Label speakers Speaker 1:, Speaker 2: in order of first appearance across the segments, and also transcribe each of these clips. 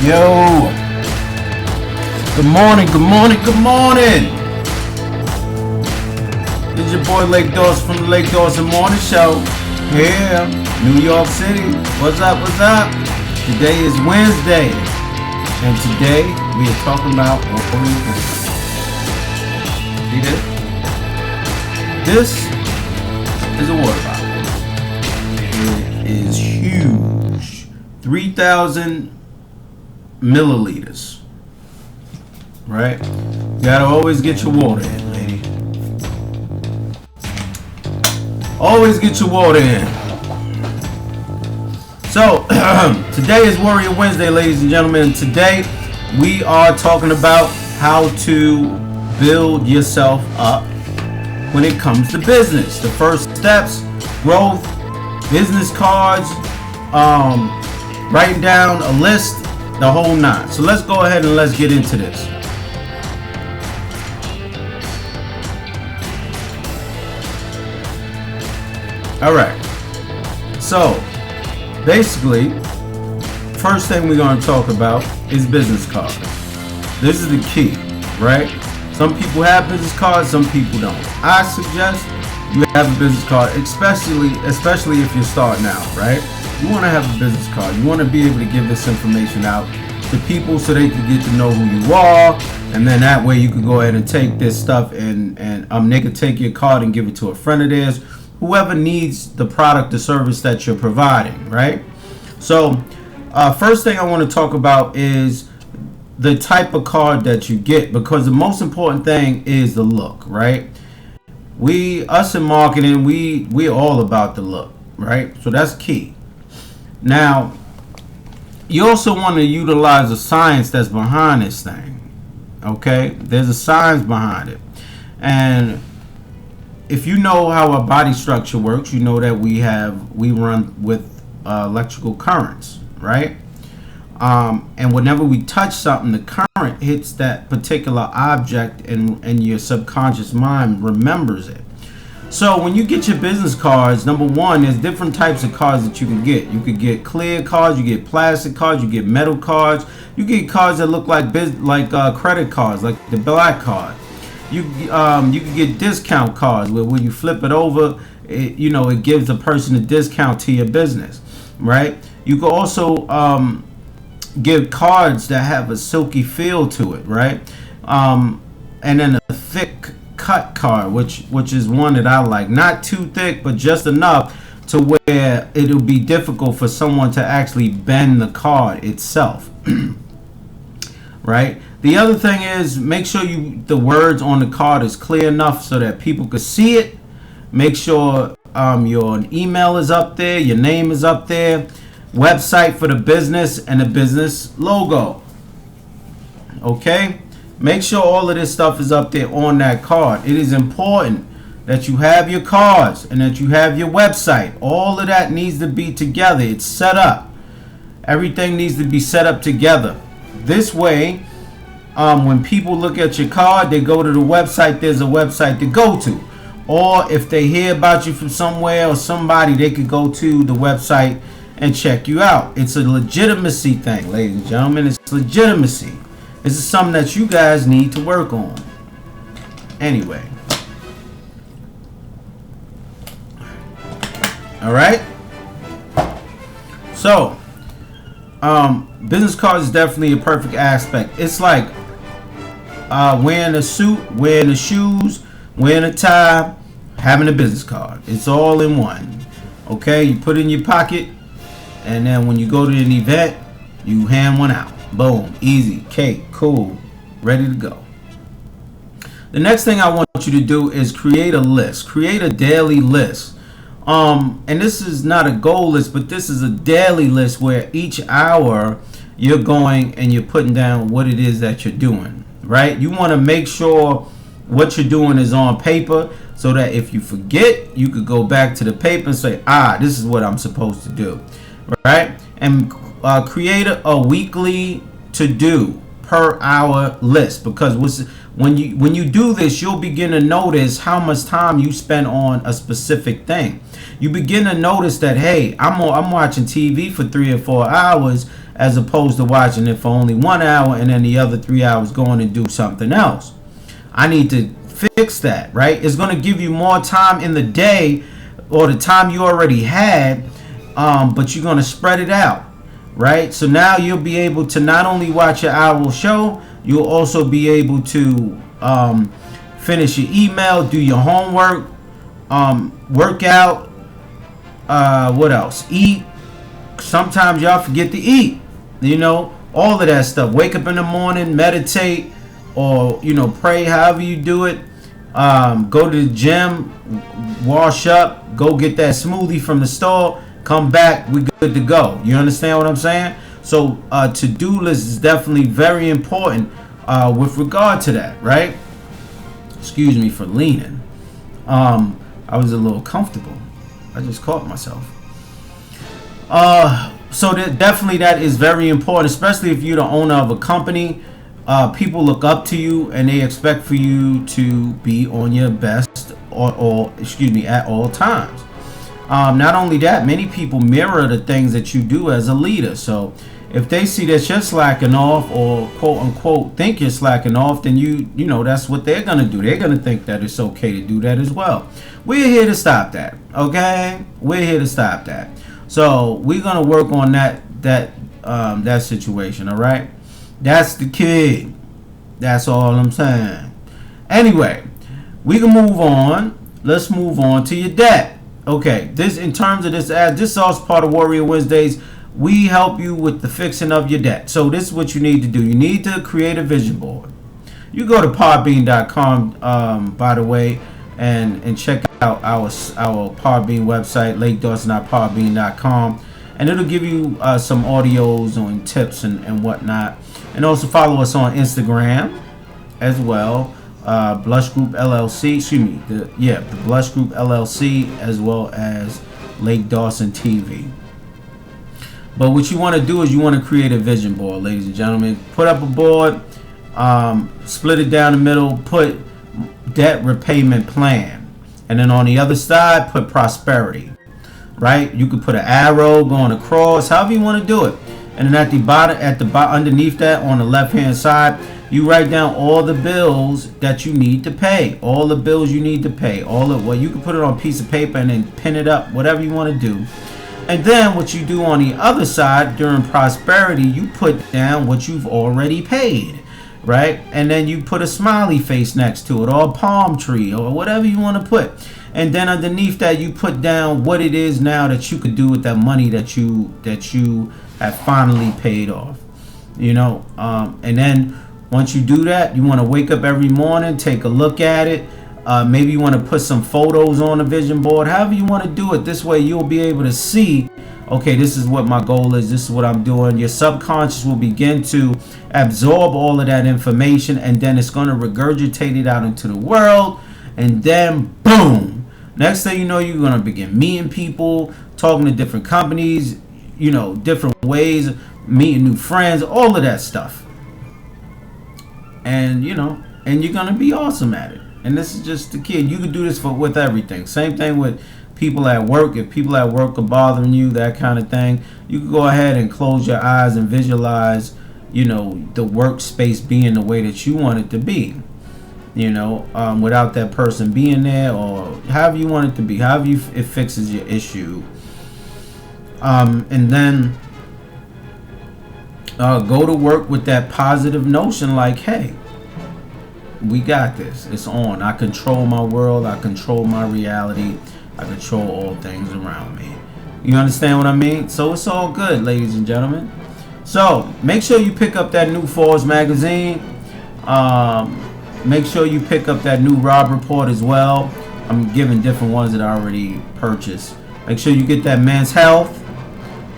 Speaker 1: Yo, good morning, good morning, good morning. This is your boy Lake Dawson from the Lake Dawson Morning Show. Here, New York City. What's up, what's up? Today is Wednesday, and today we are talking about Oreo Wednesday. See this? This is a water bottle. It is huge. 3,000 milliliters. Right? You gotta always get your water in, lady. Always get your water in. So, today is Warrior Wednesday, ladies and gentlemen. Today, we are talking about how to build yourself up when it comes to business. The first steps, growth, business cards, writing down a list, the whole nine. So let's go ahead and let's get into this. All right. So basically, first thing we're going to talk about is business cards. This is the key, right? Some people have business cards, some people don't. I suggest you have a business card, especially if you're starting out, right? You want to have a business card. You want to be able to give this information out to people so they can get to know who you are, and then that way you can go ahead and take this stuff and they can take your card and give it to a friend of theirs, whoever needs the product or service that you're providing, right? So first thing I want to talk about is the type of card that you get, because the most important thing is the look, right? Us in marketing, we're all about the look, right? So that's key. Now, you also want to utilize the science that's behind this thing, okay? There's a science behind it. And if you know how our body structure works, you know that we run with electrical currents, right? And whenever we touch something, the current hits that particular object, and your subconscious mind remembers it. So when you get your business cards, number one, there's different types of cards that you can get. You could get clear cards, you get plastic cards, you get metal cards, you get cards that look like credit cards, like the black card. You can get discount cards where when you flip it over, it gives the person a discount to your business, right? You can also give cards that have a silky feel to it, right? And then a thick cut card, which is one that I like. Not too thick, but just enough to where it'll be difficult for someone to actually bend the card itself. Right? The other thing is, make sure the words on the card is clear enough so that people can see it. Make sure your email is up there, your name is up there, website for the business, and the business logo. Okay? Make sure all of this stuff is up there on that card. It is important that you have your cards and that you have your website. All of that needs to be together. It's set up. Everything needs to be set up together. This way, when people look at your card, they go to the website. There's a website to go to. Or if they hear about you from somewhere or somebody, they could go to the website and check you out. It's a legitimacy thing, ladies and gentlemen. It's legitimacy. This is something that you guys need to work on. Anyway. All right. So, business cards is definitely a perfect aspect. It's like wearing a suit, wearing the shoes, wearing a tie, having a business card. It's all in one. Okay, you put it in your pocket, and then when you go to an event, you hand one out. Boom, easy, cake, cool, ready to go. The next thing I want you to do is create a list. Create a daily list. And this is not a goal list, but this is a daily list where each hour you're going and you're putting down what it is that you're doing, right? You want to make sure what you're doing is on paper so that if you forget, you could go back to the paper and say, this is what I'm supposed to do, right? And create a weekly to-do per hour list, because when you do this, you'll begin to notice how much time you spend on a specific thing. You begin to notice that, hey, I'm watching TV for 3 or 4 hours as opposed to watching it for only 1 hour and then the other 3 hours going and do something else. I need to fix that, right? It's going to give you more time in the day, or the time you already had, but you're going to spread it out, right? So now you'll be able to not only watch your hour show, you'll also be able to finish your email, do your homework, work out, what else? Eat. Sometimes y'all forget to eat, all of that stuff. Wake up in the morning, meditate, or pray, however you do it. Go to the gym, wash up, go get that smoothie from the store, come back, we good to go. You understand what I'm saying? So to-do list is definitely very important with regard to that, right? Excuse me for leaning. I was a little comfortable. I just caught myself. So definitely that is very important, especially if you're the owner of a company. People look up to you and they expect for you to be on your best at all times. Not only that, many people mirror the things that you do as a leader. So if they see that you're slacking off, or quote unquote think you're slacking off, then you know that's what they're gonna do. They're gonna think that it's okay to do that as well. We're here to stop that. Okay, we're here to stop that. So we're gonna work on that situation. All right. That's the key. That's all I'm saying. Anyway, we can move on. Let's move on to your debt. Okay, this in terms of this ad, this is also part of Warrior Wednesdays. We help you with the fixing of your debt. So this is what you need to do. You need to create a vision board. You go to podbean.com, by the way, and check out our Podbean website, lakedawson.podbean.com, and it'll give you some audios on tips and whatnot. And also follow us on Instagram as well, Blush Group LLC. The Blush Group LLC, as well as Lake Dawson TV. But what you want to do is you want to create a vision board, ladies and gentlemen. Put up a board, split it down the middle, put debt repayment plan, and then on the other side put prosperity. Right? You could put an arrow going across, however you want to do it. And then at the bottom, underneath that, on the left-hand side, you write down all the bills that you need to pay. All the bills you need to pay. You can put it on a piece of paper and then pin it up, whatever you want to do. And then what you do on the other side during prosperity, you put down what you've already paid, right? And then you put a smiley face next to it, or a palm tree, or whatever you want to put. And then underneath that, you put down what it is now that you could do with that money that you have finally paid off. And then once you do that, you want to wake up every morning, take a look at it. Maybe you want to put some photos on the vision board. However you want to do it. This way you'll be able to see, okay, this is what my goal is. This is what I'm doing. Your subconscious will begin to absorb all of that information, and then it's going to regurgitate it out into the world. And then, boom. Next thing you know, you're going to begin meeting people, talking to different companies, different ways, meeting new friends, all of that stuff. And, and you're going to be awesome at it. And this is just the key. You can do this with everything. Same thing with people at work. If people at work are bothering you, that kind of thing, you can go ahead and close your eyes and visualize, the workspace being the way that you want it to be. Without that person being there, or however you want it to be, however it fixes your issue. And then go to work with that positive notion, like, hey, we got this. It's on. I control my world. I control my reality. I control all things around me. You understand what I mean? So it's all good, ladies and gentlemen. So make sure you pick up that new Forbes magazine. Make sure you pick up that new Rob Report as well. I'm giving different ones that I already purchased. Make sure you get that Men's Health.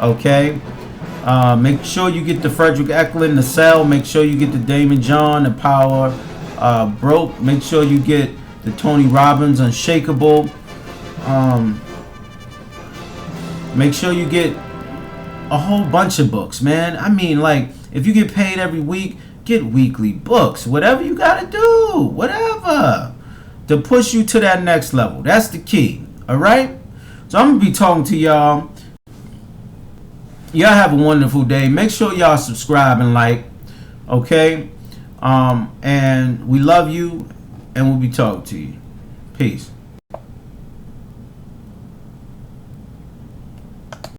Speaker 1: Okay. Make sure you get the Frederick Eklund, the Cell. Make sure you get the Damon John, the Power Broke. Make sure you get the Tony Robbins Unshakable. Make sure you get a whole bunch of books, man. I mean, like, if you get paid every week, Get weekly books. Whatever you got to do. Whatever. To push you to that next level. That's the key. All right? So I'm going to be talking to y'all. Y'all have a wonderful day. Make sure y'all subscribe and like. Okay? And we love you. And we'll be talking to you. Peace.